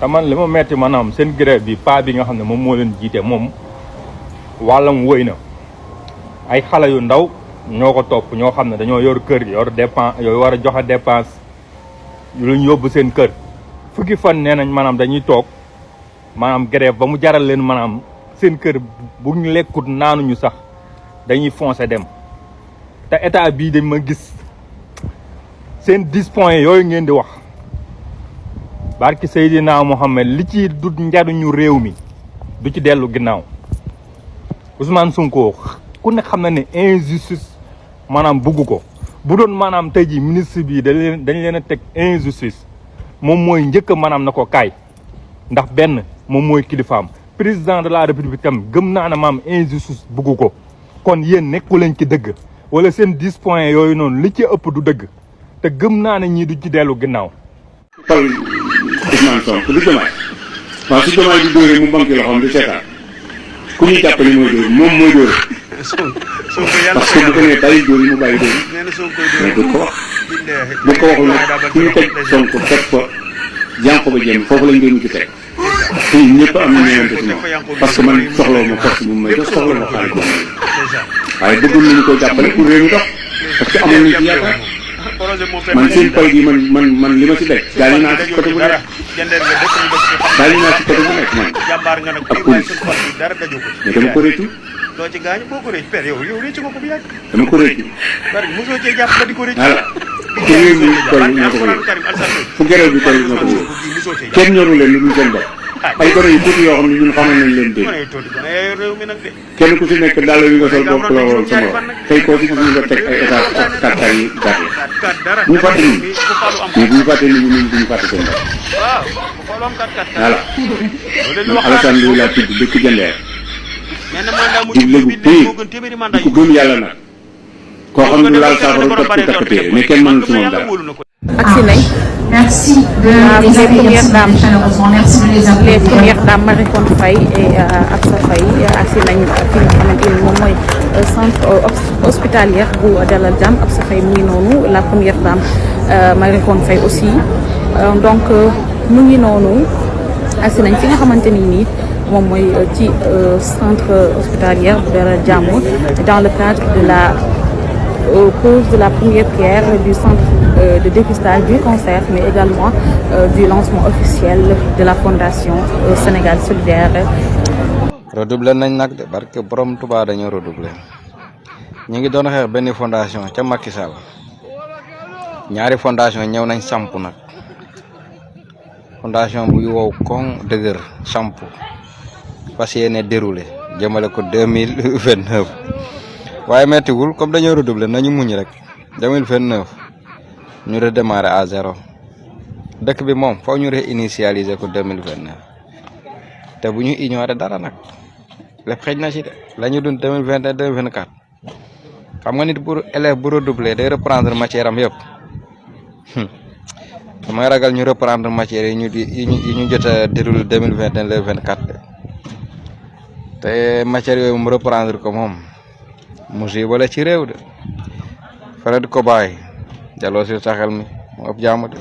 te man li ma metti maanaam seen grève bi pa bi nga xam ne moom moo leen jiite moom wàllam wëy na ay xale yu ndaw ñoo ko topp ñoo xam ne dañoo yor kër gi yor dépense yooyu war a joxe dépense lu ñu yóbbu seen kër fukki fan nee nañ maanaam dañuy toog maanaam grève ba mu jaral leen maanaam seen kër bu ñu lekkut naanuñu sax dañuy foncer dem te état bii dañ ma gis seen 10 points yooyu ngeen di wax barki Seydina Mohamed li ci du njariñu réew mi du ci dellu ginnaaw Ousmane Sonko ku ne xam na ne injustice maanaam bugg ko bu doon maanaam tey jii ministre bi dañ leen a teg injustice moom mooy njëkk maanaam na ko kaay ndax benn moom mooy kilifaam président de la république tam gëm naa ne maam injustice bugg ko kon yéen nekku leen ci dëgg wala seen 10 points yooyu noonu li ci ëpp du dëgg te gëm naa ne ñii du ci dellu ginnaaw. fal Ousmane Sonko du Diomaye waaw su Diomaye di dóoree mu banque loxoom di seetaan ku ñuy jàpp ni mooy dóor moom mooy dóor parce que bu ko nee bàyyi dóor yi mu bàyyi dóor mais du ko wax bu ko waxul nag ku ñu teg Sonko teg ko jànq ba jëm foofu lañ doon mujj teg fii ñëpp am na ñëwante ci moom parce que man soxlawu ma force bu may jox soxla ma xaalis bu waaye bëggoon nañu ko jàppale pour réew mi dox parce que amoon nañu ci yaakaar man seen pal gi man li ma ci def jaay naa ci côté bu nekk jaay naa ci côté bu nekk man ak police mais dama ko réccu dama ko réccu voilà fu réew mi toll ñoo ko yëg fu gerew bi toll ñoo ko yëg kenn ñoru leen lu dul seen bopp ay gone yu tuuti yoo xam ne ñun xamal nañ leen dégg kenn ku si nekk dàll wi nga sol bopp la woon sama tey koo si gis nga teg ay état ak kàttan yi gàtt bu ñu fàtte nii mais bu ñu fàtte nii ñun bu ñu fàtte seen bopp voilà man Alassane Ndoye laa tudd dëkk Jandeer di léegi pii di ko gëm yàlla nag koo xam ne laal saafara topp ci takk téere mais kenn mënul si moom dara. Agsi nañ. Merci de les accueillir chaleureusement. Merci de les accueillir. Les premières dames Marie Coll Faye et Absa Faye agsi nañ fi nga xamante ni moom mooy centre hospitalière bu Dalal Jàmm. Absa Faye mu ngi noonu la première dame Marie Coll Faye aussi donc mu ngi noonu agsi nañ fi nga xamante ni nii moom mooy ci centre hospitalière bu Dalal Jàmm dans le cadre de la pose de la première pierre du centre de dépistage du cancer, mais également du lancement officiel de la Fondation Sénégal Solidaire. Redoublé nañ nag de barke borom Touba dañoo redoublé ñu ngi doon xeex benn fondation ca Macky Sall ñaari fondation ñëw nañ samp nag fondation bu wow koŋ dëgër samp fas yéene déroulé jëmale ko 2029 waaye mettiwul comme dañoo redoublé nañu muñ rek 2029 ñu redémarrer à zéro dëkk bi moom foo ñu réinitialiser ko 2029 te bu ñu ignorer dara nag lépp xëj na ci de la ñu dund 2021 2024 xam nga nit pour élève bu redoubler day reprendre matière am yëpp damay ragal ñu reprendre matière yi ñu jot a déroulé 2021 2024 te matière yooyu mu reprendre ko moom musiba la ci réew de Fred Kobaay jaloo si saxel mi mu ëpp jàmm de